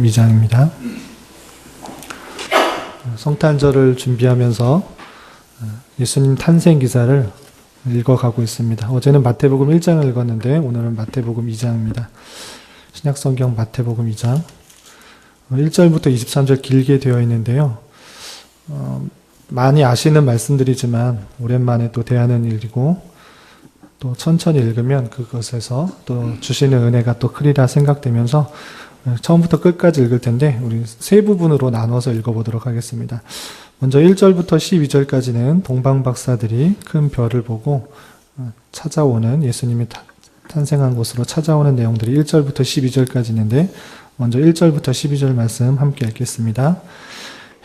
2장입니다. 성탄절을 준비하면서 예수님 탄생 기사를 읽어가고 있습니다. 어제는 마태복음 1장을 읽었는데 오늘은 마태복음 2장입니다. 신약성경 마태복음 2장 1절부터 23절 길게 되어 있는데요. 많이 아시는 말씀들이지만 오랜만에 또 대하는 일이고 또 천천히 읽으면 그것에서 또 주시는 은혜가 또 크리라 생각되면서 처음부터 끝까지 읽을 텐데 우리 세 부분으로 나눠서 읽어보도록 하겠습니다. 먼저 1절부터 12절까지는 동방박사들이 큰 별을 보고 찾아오는 예수님이 탄생한 곳으로 찾아오는 내용들이 1절부터 12절까지 있는데 먼저 1절부터 12절 말씀 함께 읽겠습니다.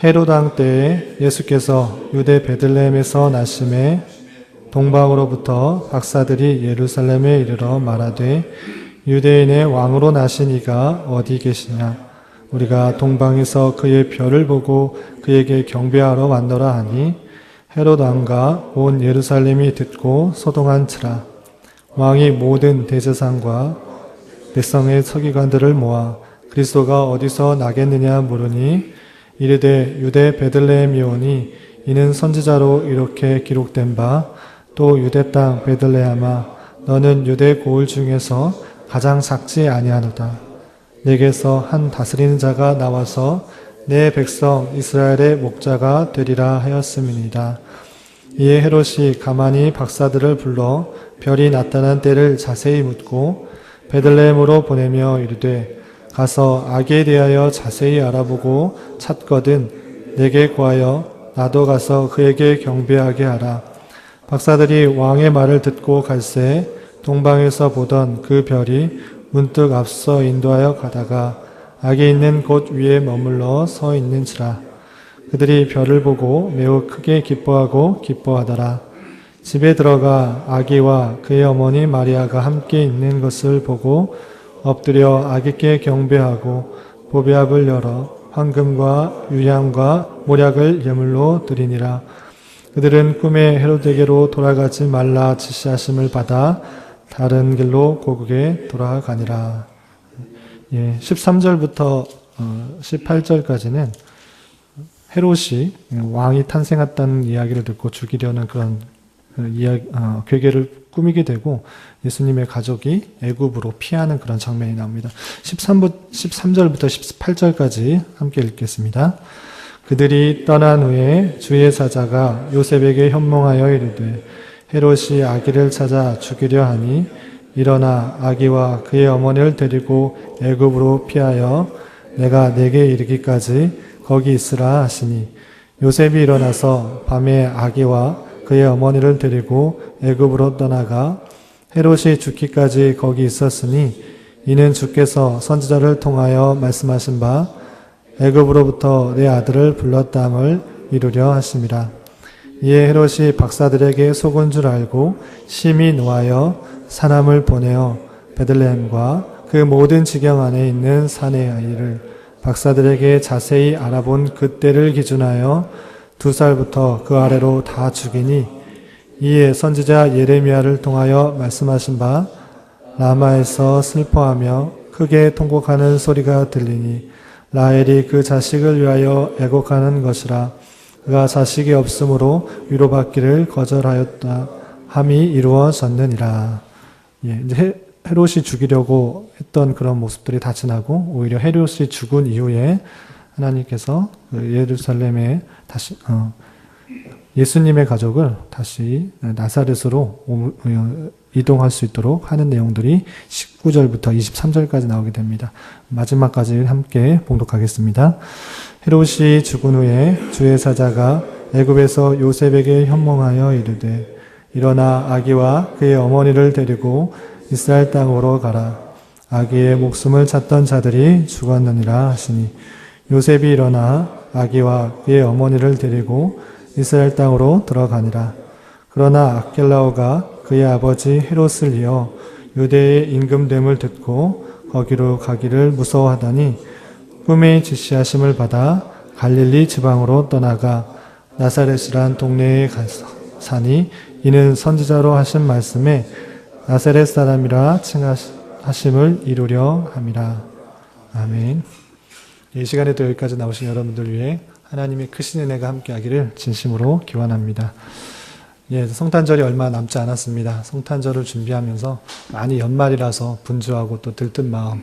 헤롯 왕 때에 예수께서 유대 베들레헴에서 나심에 동방으로부터 박사들이 예루살렘에 이르러 말하되 유대인의 왕으로 나신 이가 어디 계시냐? 우리가 동방에서 그의 별을 보고 그에게 경배하러 왔노라 하니 헤롯 왕과 온 예루살렘이 듣고 소동한지라. 왕이 모든 대제사장과 백성의 서기관들을 모아 그리스도가 어디서 나겠느냐 물으니 이르되 유대 베들레헴이오니 이는 선지자로 이렇게 기록된 바 또 유대 땅 베들레헴아 너는 유대 고을 중에서 가장 작지 아니하노다. 내게서 한 다스리는 자가 나와서 내 백성 이스라엘의 목자가 되리라 하였음이니이다. 이에 헤롯이 가만히 박사들을 불러 별이 나타난 때를 자세히 묻고 베들레헴으로 보내며 이르되 가서 아기에 대하여 자세히 알아보고 찾거든 내게 구하여 나도 가서 그에게 경배하게 하라. 박사들이 왕의 말을 듣고 갈새 동방에서 보던 그 별이 문득 앞서 인도하여 가다가 아기 있는 곳 위에 머물러 서 있는지라. 그들이 별을 보고 매우 크게 기뻐하고 기뻐하더라. 집에 들어가 아기와 그의 어머니 마리아가 함께 있는 것을 보고 엎드려 아기께 경배하고 보배압을 열어 황금과 유향과 모략을 예물로 드리니라. 그들은 꿈에 헤롯에게로 돌아가지 말라 지시하심을 받아 다른 길로 고국에 돌아가니라. 13절부터 18절까지는 헤롯이 왕이 탄생했다는 이야기를 듣고 죽이려는 그런 괴계를 꾸미게 되고 예수님의 가족이 애굽으로 피하는 그런 장면이 나옵니다. 13절부터 18절까지 함께 읽겠습니다. 그들이 떠난 후에 주의 사자가 요셉에게 현몽하여 이르되 헤롯이 아기를 찾아 죽이려 하니 일어나 아기와 그의 어머니를 데리고 애굽으로 피하여 내가 내게 이르기까지 거기 있으라 하시니 요셉이 일어나서 밤에 아기와 그의 어머니를 데리고 애굽으로 떠나가 헤롯이 죽기까지 거기 있었으니 이는 주께서 선지자를 통하여 말씀하신 바 애굽으로부터 내 아들을 불렀다함을 이루려 하심이라. 이에 헤롯이 박사들에게 속은 줄 알고 심히 노하여 사람을 보내어 베들레헴과 그 모든 지경 안에 있는 산의 아이를 박사들에게 자세히 알아본 그때를 기준하여 2살부터 그 아래로 다 죽이니 이에 선지자 예레미야를 통하여 말씀하신 바 라마에서 슬퍼하며 크게 통곡하는 소리가 들리니 라헬이 그 자식을 위하여 애곡하는 것이라. 그가 자식이 없으므로 위로받기를 거절하였다 함이 이루어졌느니라. 이제 헤롯이 죽이려고 했던 그런 모습들이 다 지나고 오히려 헤롯이 죽은 이후에 하나님께서 예루살렘에 다시 예수님의 가족을 다시 나사렛으로 이동할 수 있도록 하는 내용들이 19절부터 23절까지 나오게 됩니다. 마지막까지 함께 봉독하겠습니다. 헤롯이 죽은 후에 주의 사자가 애굽에서 요셉에게 현몽하여 이르되 일어나 아기와 그의 어머니를 데리고 이스라엘 땅으로 가라. 아기의 목숨을 찾던 자들이 죽었느니라 하시니 요셉이 일어나 아기와 그의 어머니를 데리고 이스라엘 땅으로 들어가니라. 그러나 아켈라오가 그의 아버지 헤롯을 이어 유대의 임금됨을 듣고 거기로 가기를 무서워하더니 꿈에 지시하심을 받아 갈릴리 지방으로 떠나가 나사렛이란 동네에 가서 사니 이는 선지자로 하신 말씀에 나사렛 사람이라 칭하심을 이루려 함이라. 아멘. 이 시간에도 여기까지 나오신 여러분들 위해 하나님의 크신 은혜가 함께하기를 진심으로 기원합니다. 예, 성탄절이 얼마 남지 않았습니다. 성탄절을 준비하면서 많이 연말이라서 분주하고 또 들뜬 마음,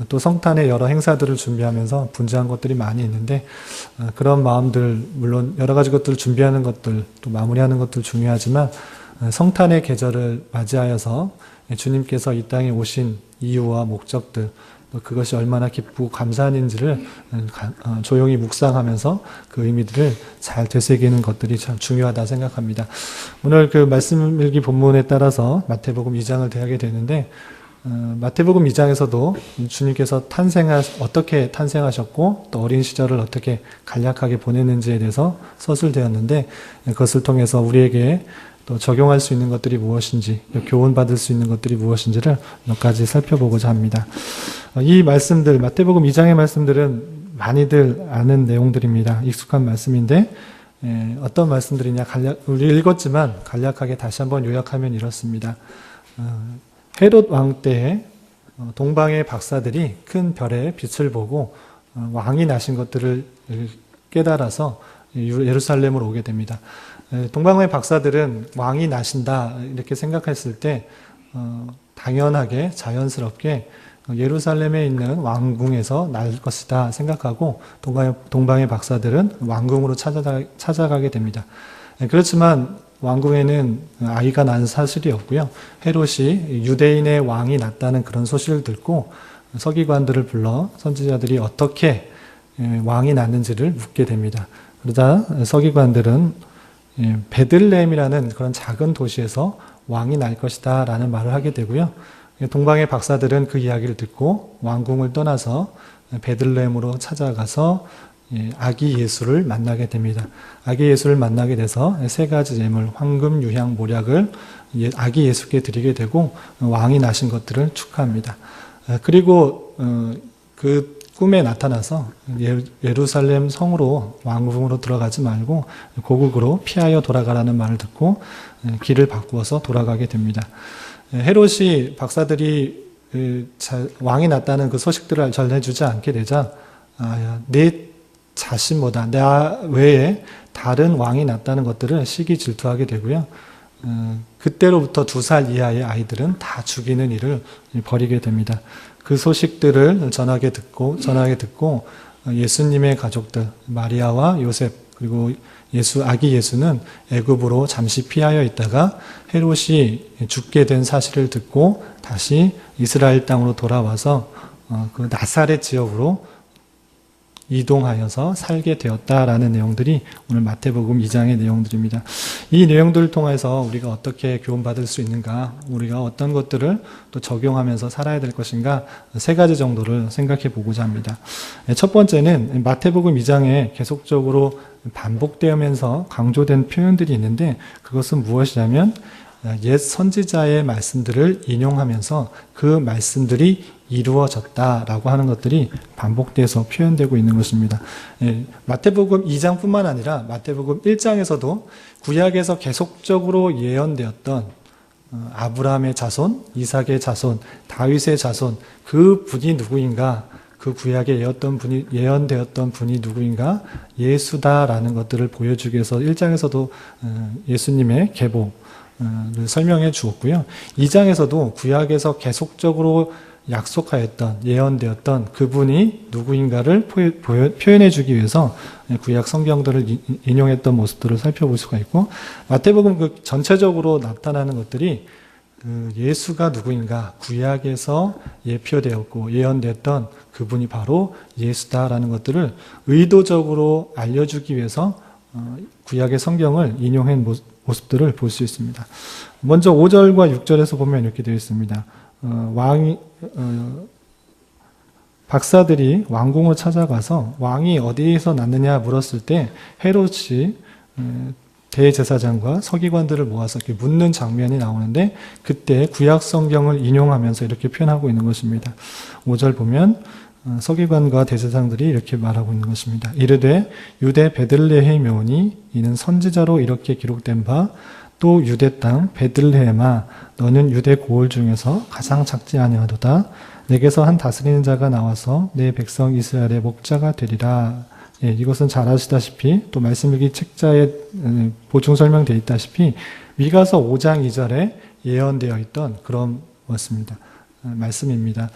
또 성탄의 여러 행사들을 준비하면서 분주한 것들이 많이 있는데, 그런 마음들, 물론 여러 가지 것들을 준비하는 것들, 또 마무리하는 것들 중요하지만, 성탄의 계절을 맞이하여서 주님께서 이 땅에 오신 이유와 목적들, 그것이 얼마나 기쁘고 감사한지를 조용히 묵상하면서 그 의미들을 잘 되새기는 것들이 참 중요하다 생각합니다. 오늘 그 말씀 일기 본문에 따라서 마태복음 2장을 대하게 되는데, 마태복음 2장에서도 주님께서 어떻게 탄생하셨고 또 어린 시절을 어떻게 간략하게 보냈는지에 대해서 서술되었는데, 그것을 통해서 우리에게 또 적용할 수 있는 것들이 무엇인지, 교훈받을 수 있는 것들이 무엇인지를 몇 가지 살펴보고자 합니다. 이 말씀들, 마태복음 2장의 말씀들은 많이들 아는 내용들입니다. 익숙한 말씀인데, 어떤 말씀들이냐, 우리 읽었지만 간략하게 다시 한번 요약하면 이렇습니다. 헤롯 왕 때에 동방의 박사들이 큰 별의 빛을 보고 왕이 나신 것들을 깨달아서 예루살렘으로 오게 됩니다. 동방의 박사들은 왕이 나신다 이렇게 생각했을 때 당연하게 자연스럽게 예루살렘에 있는 왕궁에서 날 것이다 생각하고 동방의 박사들은 왕궁으로 찾아가게 됩니다. 그렇지만 왕궁에는 아이가 난 사실이 없고요. 헤롯이 유대인의 왕이 났다는 그런 소식을 듣고 서기관들을 불러 선지자들이 어떻게 왕이 났는지를 묻게 됩니다. 그러자 서기관들은 베들레헴이라는 그런 작은 도시에서 왕이 날 것이다 라는 말을 하게 되고요. 동방의 박사들은 그 이야기를 듣고 왕궁을 떠나서 베들레헴으로 찾아가서 아기 예수를 만나게 됩니다. 아기 예수를 만나게 돼서 세 가지 예물, 황금, 유향, 모략을 아기 예수께 드리게 되고 왕이 나신 것들을 축하합니다. 그리고 그 꿈에 나타나서 예루살렘 성으로 왕궁으로 들어가지 말고 고국으로 피하여 돌아가라는 말을 듣고 길을 바꾸어서 돌아가게 됩니다. 헤롯이 박사들이 왕이 났다는 그 소식들을 전해주지 않게 되자 내 자신보다 나 외에 다른 왕이 났다는 것들을 시기 질투하게 되고요. 그때로부터 2살 이하의 아이들은 다 죽이는 일을 벌이게 됩니다. 그 소식들을 전하게 듣고 예수님의 가족들 마리아와 요셉 그리고 아기 예수는 애굽으로 잠시 피하여 있다가 헤롯이 죽게 된 사실을 듣고 다시 이스라엘 땅으로 돌아와서 그 나사렛 지역으로 이동하여서 살게 되었다라는 내용들이 오늘 마태복음 2장의 내용들입니다. 이 내용들을 통해서 우리가 어떻게 교훈받을 수 있는가, 우리가 어떤 것들을 또 적용하면서 살아야 될 것인가, 3가지 정도를 생각해 보고자 합니다. 첫 번째는 마태복음 2장에 계속적으로 반복되면서 강조된 표현들이 있는데, 그것은 무엇이냐면 옛 선지자의 말씀들을 인용하면서 그 말씀들이 이루어졌다라고 하는 것들이 반복돼서 표현되고 있는 것입니다. 마태복음 2장뿐만 아니라 마태복음 1장에서도 구약에서 계속적으로 예언되었던 아브라함의 자손, 이삭의 자손, 다윗의 자손, 그 분이 누구인가, 그 구약에 예언되었던 분이 누구인가, 예수다라는 것들을 보여주기 위해서 1장에서도 예수님의 계보를 설명해 주었고요. 2장에서도 구약에서 계속적으로 약속하였던, 예언되었던 그분이 누구인가를 표현해 주기 위해서 구약 성경들을 인용했던 모습들을 살펴볼 수가 있고, 마태복음 그 전체적으로 나타나는 것들이 예수가 누구인가, 구약에서 예표되었고 예언됐던 그분이 바로 예수다라는 것들을 의도적으로 알려주기 위해서 구약의 성경을 인용한 모습들을 볼 수 있습니다. 먼저 5절과 6절에서 보면 이렇게 되어 있습니다. 박사들이 왕궁을 찾아가서 왕이 어디에서 났느냐 물었을 때 헤롯이 대제사장과 서기관들을 모아서 이렇게 묻는 장면이 나오는데, 그때 구약 성경을 인용하면서 이렇게 표현하고 있는 것입니다. 5절 보면 서기관과 대제사장들이 이렇게 말하고 있는 것입니다. 이르되 유대 베들레헴이 오니 이는 선지자로 이렇게 기록된 바, 또 유대 땅 베들레헴아 너는 유대 고을 중에서 가장 작지 아니하도다. 내게서 한 다스리는 자가 나와서 내 백성 이스라엘의 목자가 되리라. 예, 이것은 잘 아시다시피 또 말씀일기 책자에 보충 설명되어 있다시피 미가서 5장 2절에 예언되어 있던 그런 말씀입니다.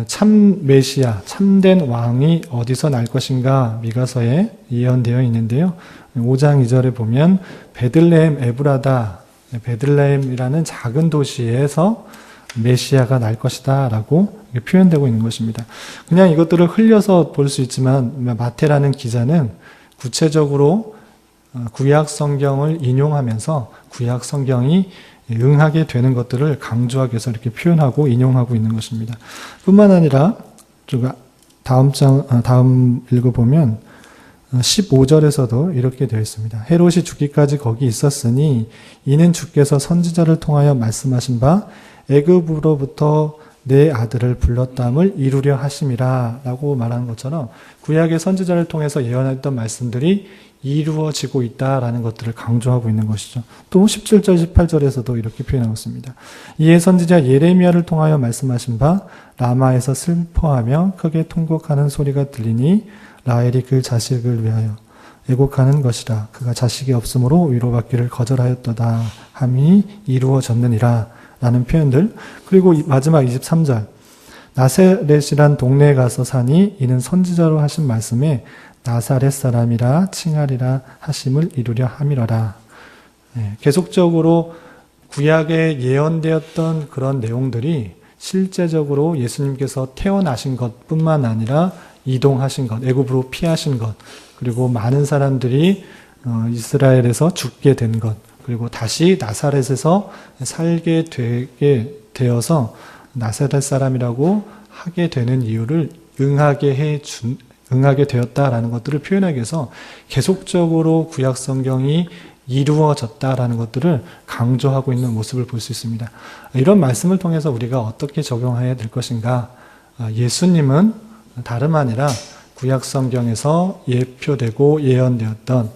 참 메시아, 참된 왕이 어디서 날 것인가 미가서에 예언되어 있는데요. 5장 2절에 보면 베들레헴 에브라다, 베들레헴이라는 작은 도시에서 메시아가 날 것이다 라고 표현되고 있는 것입니다. 그냥 이것들을 흘려서 볼 수 있지만 마태라는 기자는 구체적으로 구약 성경을 인용하면서 구약 성경이 응하게 되는 것들을 강조하기 위해서 이렇게 표현하고 인용하고 있는 것입니다. 뿐만 아니라 다음 읽어보면 15절에서도 이렇게 되어 있습니다. 헤롯이 죽기까지 거기 있었으니 이는 주께서 선지자를 통하여 말씀하신 바 애굽으로부터 내 아들을 불렀담을 이루려 하심이라 라고 말하는 것처럼 구약의 선지자를 통해서 예언했던 말씀들이 이루어지고 있다라는 것들을 강조하고 있는 것이죠. 또 17절, 18절에서도 이렇게 표현하고 있습니다. 이에 선지자 예레미야를 통하여 말씀하신 바 라마에서 슬퍼하며 크게 통곡하는 소리가 들리니 라헬이 그 자식을 위하여 애곡하는 것이라. 그가 자식이 없으므로 위로받기를 거절하였도다 함이 이루어졌느니라 라는 표현들. 그리고 마지막 23절 나사렛이란 동네에 가서 사니 이는 선지자로 하신 말씀에 나사렛 사람이라 칭하리라 하심을 이루려 함이라라. 계속적으로 구약에 예언되었던 그런 내용들이 실제적으로 예수님께서 태어나신 것뿐만 아니라 이동하신 것, 애굽으로 피하신 것, 그리고 많은 사람들이 이스라엘에서 죽게 된 것, 그리고 다시 나사렛에서 살게 되게 되어서 나사렛 사람이라고 하게 되는 이유를 응하게 되었다라는 것들을 표현하기 위해서 계속적으로 구약 성경이 이루어졌다라는 것들을 강조하고 있는 모습을 볼 수 있습니다. 이런 말씀을 통해서 우리가 어떻게 적용해야 될 것인가? 예수님은 다름 아니라 구약 성경에서 예표되고 예언되었던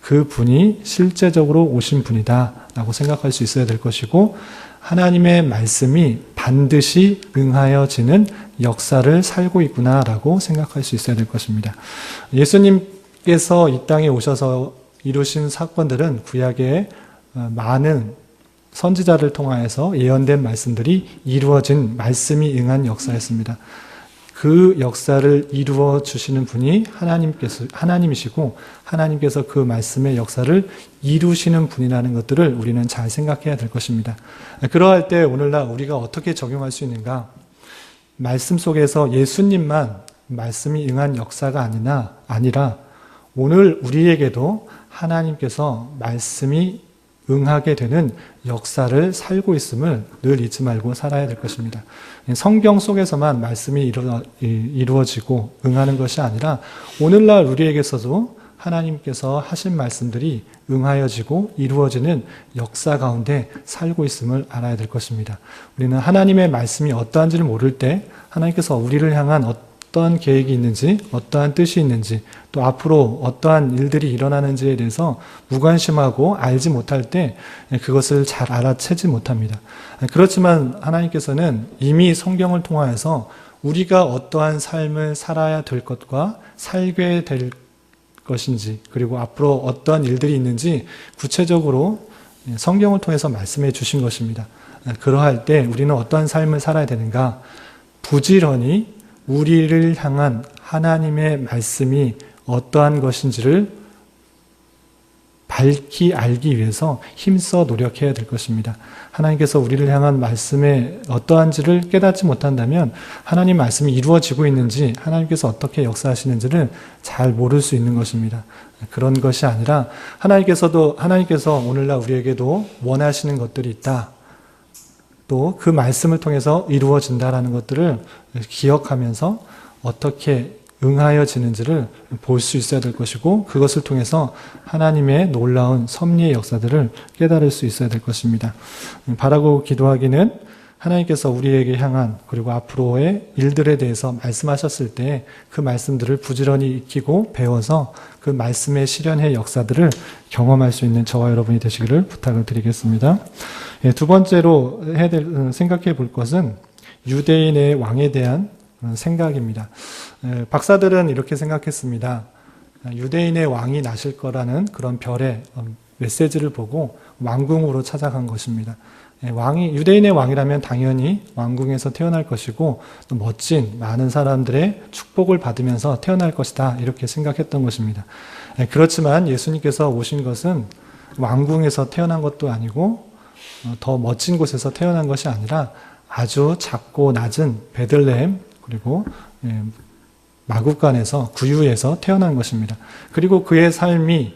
그 분이 실제적으로 오신 분이다 라고 생각할 수 있어야 될 것이고, 하나님의 말씀이 반드시 응하여지는 역사를 살고 있구나 라고 생각할 수 있어야 될 것입니다. 예수님께서 이 땅에 오셔서 이루신 사건들은 구약의 많은 선지자를 통하여서 예언된 말씀들이 이루어진 말씀이 응한 역사였습니다. 그 역사를 이루어 주시는 분이 하나님이시고 하나님께서 그 말씀의 역사를 이루시는 분이라는 것들을 우리는 잘 생각해야 될 것입니다. 그러할 때 오늘날 우리가 어떻게 적용할 수 있는가? 말씀 속에서 예수님만 말씀이 응한 역사가 아니라 오늘 우리에게도 하나님께서 말씀이 응하게 되는 역사를 살고 있음을 늘 잊지 말고 살아야 될 것입니다. 성경 속에서만 말씀이 이루어지고 응하는 것이 아니라 오늘날 우리에게서도 하나님께서 하신 말씀들이 응하여지고 이루어지는 역사 가운데 살고 있음을 알아야 될 것입니다. 우리는 하나님의 말씀이 어떠한지를 모를 때 하나님께서 우리를 향한 어떠한 계획이 있는지, 어떠한 뜻이 있는지, 또 앞으로 어떠한 일들이 일어나는지에 대해서 무관심하고 알지 못할 때 그것을 잘 알아채지 못합니다. 그렇지만 하나님께서는 이미 성경을 통하여서 우리가 어떠한 삶을 살아야 될 것과 살게 될 것인지, 그리고 앞으로 어떠한 일들이 있는지 구체적으로 성경을 통해서 말씀해 주신 것입니다. 그러할 때 우리는 어떠한 삶을 살아야 되는가? 부지런히 우리를 향한 하나님의 말씀이 어떠한 것인지를 밝히 알기 위해서 힘써 노력해야 될 것입니다. 하나님께서 우리를 향한 말씀에 어떠한지를 깨닫지 못한다면 하나님 말씀이 이루어지고 있는지, 하나님께서 어떻게 역사하시는지를 잘 모를 수 있는 것입니다. 그런 것이 아니라 하나님께서 오늘날 우리에게도 원하시는 것들이 있다. 또 그 말씀을 통해서 이루어진다라는 것들을 기억하면서 어떻게 응하여지는지를 볼 수 있어야 될 것이고, 그것을 통해서 하나님의 놀라운 섭리의 역사들을 깨달을 수 있어야 될 것입니다. 바라고 기도하기는 하나님께서 우리에게 향한, 그리고 앞으로의 일들에 대해서 말씀하셨을 때 그 말씀들을 부지런히 익히고 배워서 그 말씀의 실현의 역사들을 경험할 수 있는 저와 여러분이 되시기를 부탁을 드리겠습니다. 두 번째로 생각해 볼 것은 유대인의 왕에 대한 그런 생각입니다. 박사들은 이렇게 생각했습니다. 유대인의 왕이 나실 거라는 그런 별의 메시지를 보고 왕궁으로 찾아간 것입니다. 유대인의 왕이라면 당연히 왕궁에서 태어날 것이고 또 멋진 많은 사람들의 축복을 받으면서 태어날 것이다 이렇게 생각했던 것입니다. 그렇지만 예수님께서 오신 것은 왕궁에서 태어난 것도 아니고 더 멋진 곳에서 태어난 것이 아니라 아주 작고 낮은 베들레헴 그리고 마구간에서 구유에서 태어난 것입니다. 그리고 그의 삶이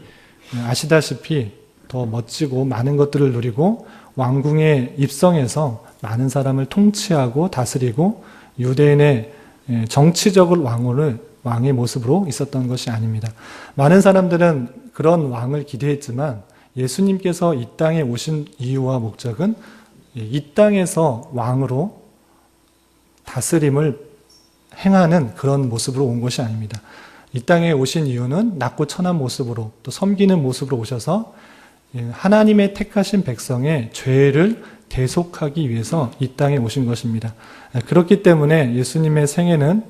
아시다시피 더 멋지고 많은 것들을 누리고 왕궁에 입성해서 많은 사람을 통치하고 다스리고 유대인의 정치적인 왕의 모습으로 있었던 것이 아닙니다. 많은 사람들은 그런 왕을 기대했지만 예수님께서 이 땅에 오신 이유와 목적은 이 땅에서 왕으로 다스림을 행하는 그런 모습으로 온 것이 아닙니다. 이 땅에 오신 이유는 낮고 천한 모습으로 또 섬기는 모습으로 오셔서 하나님의 택하신 백성의 죄를 대속하기 위해서 이 땅에 오신 것입니다. 그렇기 때문에 예수님의 생애는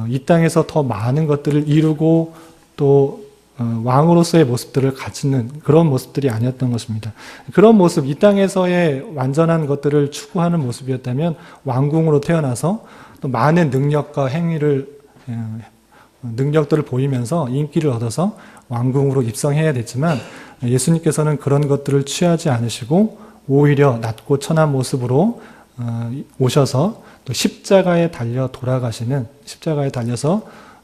이 땅에서 더 많은 것들을 이루고 또 왕으로서의 모습들을 갖추는 그런 모습들이 아니었던 것입니다. 그런 모습, 이 땅에서의 완전한 것들을 추구하는 모습이었다면 왕궁으로 태어나서 또 많은 능력과 능력들을 보이면서 인기를 얻어서 왕궁으로 입성해야 됐지만 예수님께서는 그런 것들을 취하지 않으시고 오히려 낮고 천한 모습으로 오셔서 또 십자가에 달려서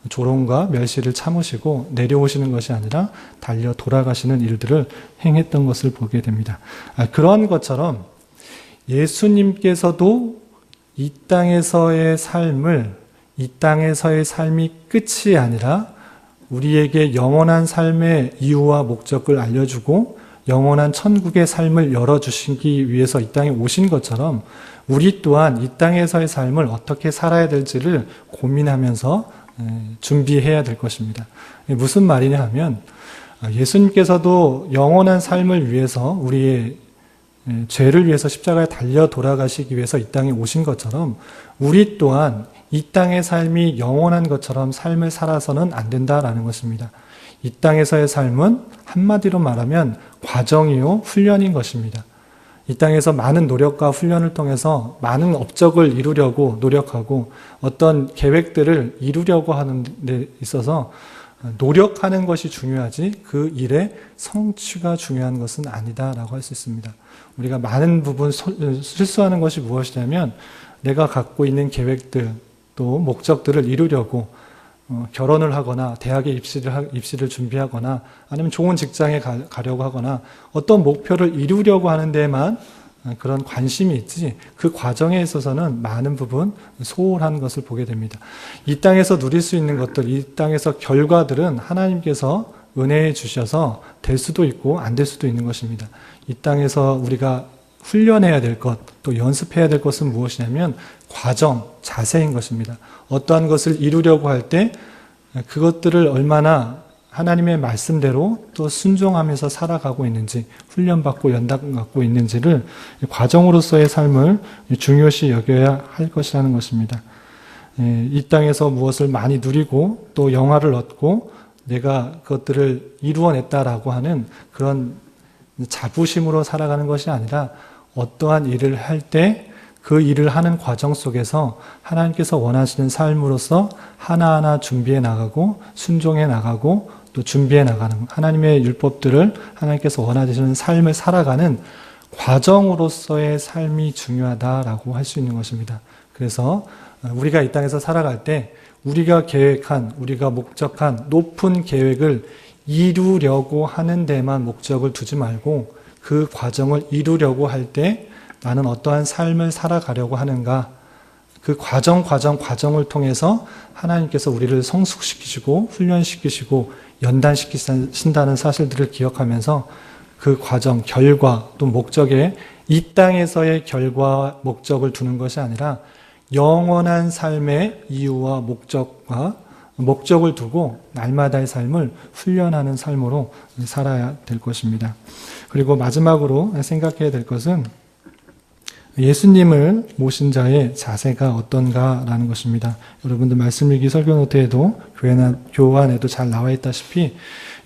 조롱과 멸시를 참으시고 내려오시는 것이 아니라 달려 돌아가시는 일들을 행했던 것을 보게 됩니다. 그런 것처럼 예수님께서도 이 땅에서의 삶이 끝이 아니라 우리에게 영원한 삶의 이유와 목적을 알려주고 영원한 천국의 삶을 열어주시기 위해서 이 땅에 오신 것처럼 우리 또한 이 땅에서의 삶을 어떻게 살아야 될지를 고민하면서 준비해야 될 것입니다. 무슨 말이냐 하면 예수님께서도 영원한 삶을 위해서 우리의 죄를 위해서 십자가에 달려 돌아가시기 위해서 이 땅에 오신 것처럼 우리 또한 이 땅의 삶이 영원한 것처럼 삶을 살아서는 안 된다라는 것입니다. 이 땅에서의 삶은 한마디로 말하면 과정이요 훈련인 것입니다. 이 땅에서 많은 노력과 훈련을 통해서 많은 업적을 이루려고 노력하고 어떤 계획들을 이루려고 하는 데 있어서 노력하는 것이 중요하지 그 일의 성취가 중요한 것은 아니다라고 할 수 있습니다. 우리가 많은 부분 실수하는 것이 무엇이냐면 내가 갖고 있는 계획들 또 목적들을 이루려고 결혼을 하거나 대학에 입시를 준비하거나 아니면 좋은 직장에 가려고 하거나 어떤 목표를 이루려고 하는 데만 그런 관심이 있지 그 과정에 있어서는 많은 부분 소홀한 것을 보게 됩니다. 이 땅에서 누릴 수 있는 것들, 이 땅에서 결과들은 하나님께서 은혜해 주셔서 될 수도 있고 안 될 수도 있는 것입니다. 이 땅에서 우리가 훈련해야 될 것, 또 연습해야 될 것은 무엇이냐면 과정, 자세인 것입니다. 어떠한 것을 이루려고 할 때 그것들을 얼마나 하나님의 말씀대로 또 순종하면서 살아가고 있는지, 훈련받고 연단받고 있는지를 과정으로서의 삶을 중요시 여겨야 할 것이라는 것입니다. 이 땅에서 무엇을 많이 누리고 또 영화를 얻고 내가 그것들을 이루어냈다라고 하는 그런 자부심으로 살아가는 것이 아니라 어떠한 일을 할 때 그 일을 하는 과정 속에서 하나님께서 원하시는 삶으로서 하나하나 준비해 나가고 순종해 나가고 또 준비해 나가는 하나님의 율법들을 하나님께서 원하시는 삶을 살아가는 과정으로서의 삶이 중요하다라고 할 수 있는 것입니다. 그래서 우리가 이 땅에서 살아갈 때 우리가 계획한, 우리가 목적한 높은 계획을 이루려고 하는 데만 목적을 두지 말고 그 과정을 이루려고 할 때 나는 어떠한 삶을 살아가려고 하는가, 그 과정을 통해서 하나님께서 우리를 성숙시키시고 훈련시키시고 연단시키신다는 사실들을 기억하면서 그 과정, 결과 또 목적에 이 땅에서의 결과 목적을 두는 것이 아니라 영원한 삶의 이유와 목적을 두고 날마다의 삶을 훈련하는 삶으로 살아야 될 것입니다. 그리고 마지막으로 생각해야 될 것은 예수님을 모신 자의 자세가 어떤가라는 것입니다. 여러분들 말씀일기 설교노트에도 교환에도 잘 나와 있다시피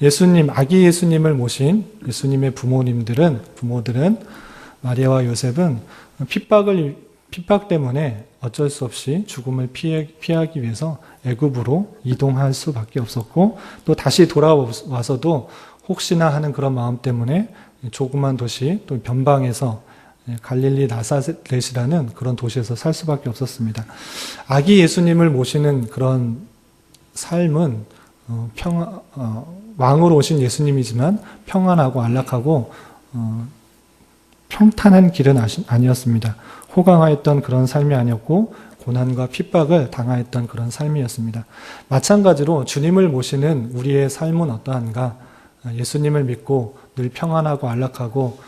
예수님, 아기 예수님을 모신 예수님의 부모들은 마리아와 요셉은 핍박 때문에 어쩔 수 없이 죽음을 피하기 위해서 애굽으로 이동할 수밖에 없었고, 또 다시 돌아와서도 혹시나 하는 그런 마음 때문에 조그만 도시 또 변방에서 갈릴리 나사렛이라는 그런 도시에서 살 수밖에 없었습니다. 아기 예수님을 모시는 그런 삶은 왕으로 오신 예수님이지만 평안하고 안락하고 평탄한 길은 아니었습니다. 호강하였던 그런 삶이 아니었고 고난과 핍박을 당하였던 그런 삶이었습니다. 마찬가지로 주님을 모시는 우리의 삶은 어떠한가? 예수님을 믿고 늘 평안하고 안락하고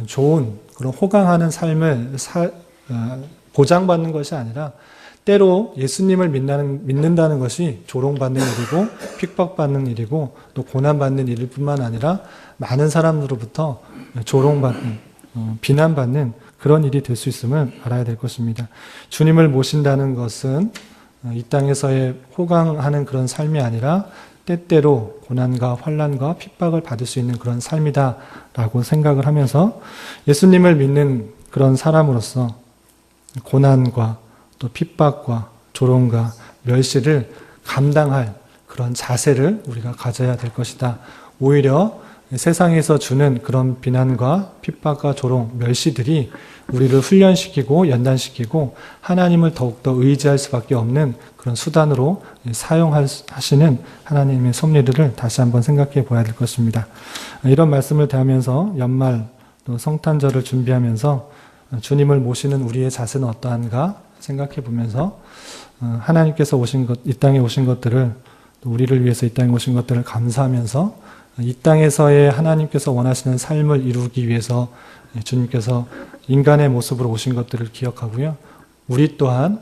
좋은 그런 호강하는 삶을 보장받는 것이 아니라 때로 예수님을 믿는다는 것이 조롱받는 일이고 핍박받는 일이고 또 고난받는 일일 뿐만 아니라 많은 사람들로부터 조롱받는 비난받는 그런 일이 될 수 있음을 알아야 될 것입니다. 주님을 모신다는 것은 이 땅에서의 호강하는 그런 삶이 아니라 때때로 고난과 환난과 핍박을 받을 수 있는 그런 삶이다라고 생각을 하면서 예수님을 믿는 그런 사람으로서 고난과 또 핍박과 조롱과 멸시를 감당할 그런 자세를 우리가 가져야 될 것이다. 오히려 세상에서 주는 그런 비난과 핍박과 조롱, 멸시들이 우리를 훈련시키고 연단시키고 하나님을 더욱더 의지할 수밖에 없는 그런 수단으로 사용하시는 하나님의 섭리들을 다시 한번 생각해 보아야 될 것입니다. 이런 말씀을 대하면서 연말 또 성탄절을 준비하면서 주님을 모시는 우리의 자세는 어떠한가 생각해 보면서 하나님께서 이 땅에 오신 것들을 또 우리를 위해서 이 땅에 오신 것들을 감사하면서 이 땅에서의 하나님께서 원하시는 삶을 이루기 위해서 주님께서 인간의 모습으로 오신 것들을 기억하고요. 우리 또한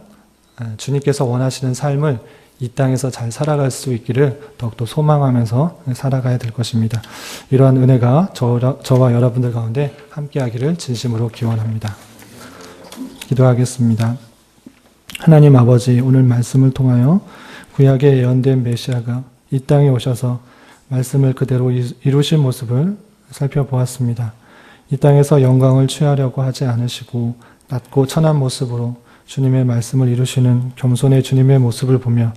주님께서 원하시는 삶을 이 땅에서 잘 살아갈 수 있기를 더욱더 소망하면서 살아가야 될 것입니다. 이러한 은혜가 저와 여러분들 가운데 함께하기를 진심으로 기원합니다. 기도하겠습니다. 하나님 아버지, 오늘 말씀을 통하여 구약에 예언된 메시아가 이 땅에 오셔서 말씀을 그대로 이루신 모습을 살펴보았습니다. 이 땅에서 영광을 취하려고 하지 않으시고 낮고 천한 모습으로 주님의 말씀을 이루시는 겸손의 주님의 모습을 보며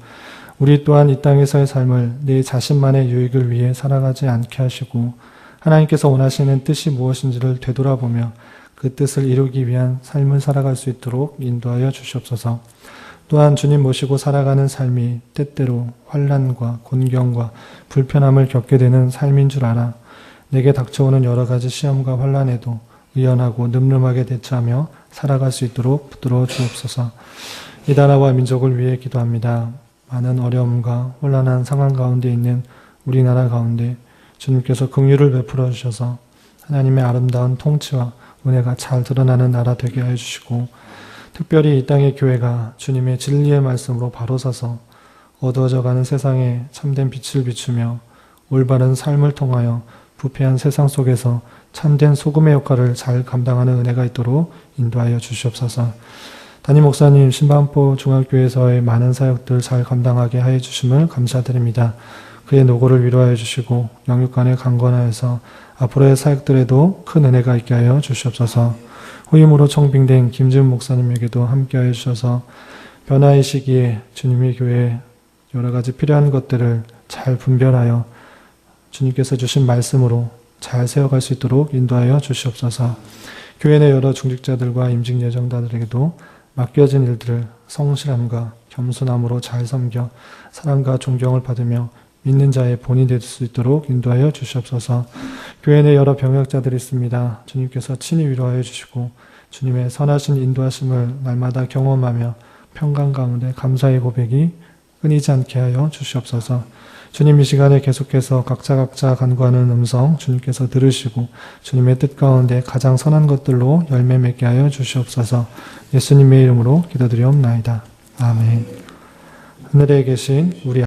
우리 또한 이 땅에서의 삶을 내 자신만의 유익을 위해 살아가지 않게 하시고 하나님께서 원하시는 뜻이 무엇인지를 되돌아보며 그 뜻을 이루기 위한 삶을 살아갈 수 있도록 인도하여 주시옵소서. 또한 주님 모시고 살아가는 삶이 때때로 환난과 곤경과 불편함을 겪게 되는 삶인 줄 알아 내게 닥쳐오는 여러 가지 시험과 환난에도 의연하고 늠름하게 대처하며 살아갈 수 있도록 붙들어 주옵소서. 이 나라와 민족을 위해 기도합니다. 많은 어려움과 혼란한 상황 가운데 있는 우리나라 가운데 주님께서 긍휼을 베풀어 주셔서 하나님의 아름다운 통치와 은혜가 잘 드러나는 나라 되게 하여 주시고 특별히 이 땅의 교회가 주님의 진리의 말씀으로 바로 서서 어두워져가는 세상에 참된 빛을 비추며 올바른 삶을 통하여 부패한 세상 속에서 참된 소금의 역할을 잘 감당하는 은혜가 있도록 인도하여 주시옵소서. 담임 목사님, 신방포 중학교에서의 많은 사역들 잘 감당하게 하여 주심을 감사드립니다. 그의 노고를 위로하여 주시고 영육간에 강건하여서 앞으로의 사역들에도 큰 은혜가 있게 하여 주시옵소서. 후임으로 청빙된 김지훈 목사님에게도 함께하여 주셔서 변화의 시기에 주님의 교회에 여러 가지 필요한 것들을 잘 분별하여 주님께서 주신 말씀으로 잘 세워갈 수 있도록 인도하여 주시옵소서. 교회 내 여러 중직자들과 임직 예정자들에게도 맡겨진 일들을 성실함과 겸손함으로 잘 섬겨 사랑과 존경을 받으며 믿는 자의 본이 될 수 있도록 인도하여 주시옵소서. 교회 내 여러 병역자들이 있습니다. 주님께서 친히 위로하여 주시고 주님의 선하신 인도하심을 날마다 경험하며 평강 가운데 감사의 고백이 끊이지 않게 하여 주시옵소서. 주님, 이 시간에 계속해서 각자 간구하는 음성 주님께서 들으시고 주님의 뜻 가운데 가장 선한 것들로 열매 맺게 하여 주시옵소서. 예수님의 이름으로 기도드리옵나이다. 아멘. 하늘에 계신 우리